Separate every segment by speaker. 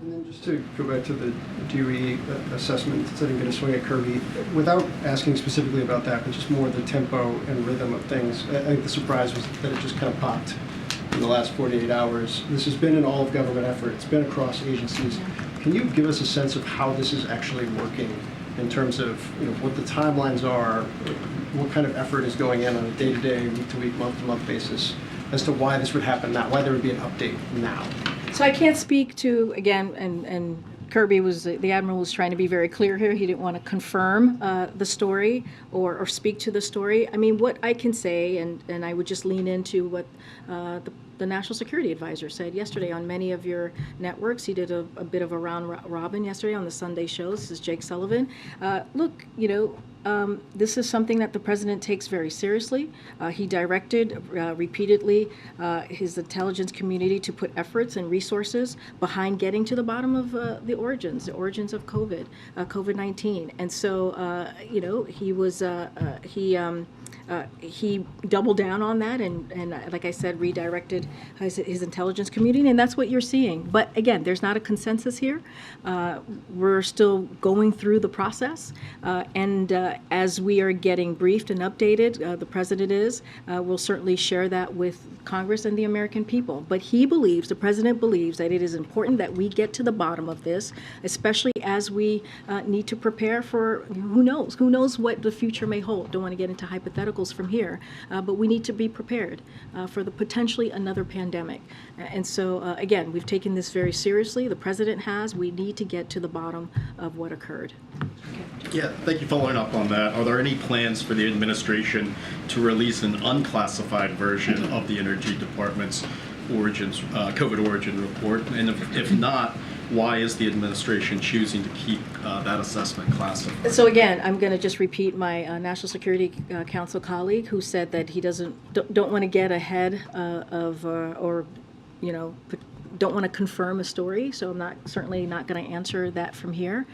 Speaker 1: And then just to go back to the DOE assessment, instead of going to swing at Kirby, without asking specifically about that, but just more the tempo and rhythm of things, I think the surprise was that it just kind of popped in the last 48 hours. This has been an all-of-government effort. It's been across agencies. Can you give us a sense of how this is actually working in terms of what the timelines are, what kind of effort is going in on a day-to-day, week-to-week, month-to-month basis as to why this would happen now, why there would be an update now?
Speaker 2: So I can't speak to, again, and Kirby the Admiral was trying to be very clear here. He didn't want to confirm the story or speak to the story. I mean, what I can say, and I would just lean into what the National Security Advisor said yesterday on many of your networks. He did a bit of a round robin yesterday on the Sunday shows. This is Jake Sullivan. Look, this is something that the president takes very seriously. He directed repeatedly his intelligence community to put efforts and resources behind getting to the bottom of the origins of COVID-19. And so, he doubled down on that and like I said, redirected his intelligence community, and that's what you're seeing. But again, there's not a consensus here. We're still going through the process, and as we are getting briefed and updated, the president we'll certainly share that with Congress and the American people. But the president believes that it is important that we get to the bottom of this, especially as we need to prepare for who knows what the future may hold. Don't want to get into hypotheticals from here, but we need to be prepared for the potentially another pandemic. And so again, we've taken this very seriously. The president has. We need to get to the bottom of what occurred.
Speaker 3: Yeah, thank you. Following up on that, are there any plans for the administration to release an unclassified version of the Energy Department's COVID origin report? And if not, why is the administration choosing to keep that assessment classified?
Speaker 2: So again, I'm going to just repeat my National Security Council colleague who said that he don't want to get ahead don't want to confirm a story, so I'm certainly not going to answer that from here.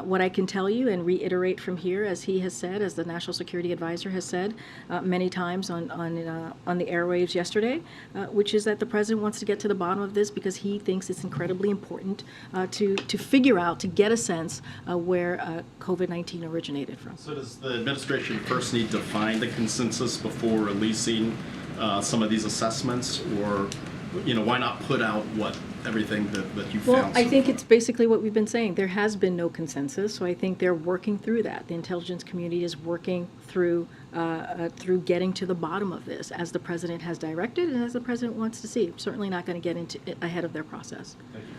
Speaker 2: What I can tell you and reiterate from here, as he has said, as the National Security Advisor has said many times on the airwaves yesterday, which is that the president wants to get to the bottom of this because he thinks it's incredibly important to figure out, to get a sense where COVID-19 originated from.
Speaker 3: So does the administration first need to find a consensus before releasing some of these assessments, or why not put out everything that you found?
Speaker 2: Well, I think it's basically what we've been saying. There has been no consensus, so I think they're working through that. The intelligence community is working through getting to the bottom of this, as the president has directed and as the president wants to see. Certainly not going to get into it ahead of their process.
Speaker 3: Thank you.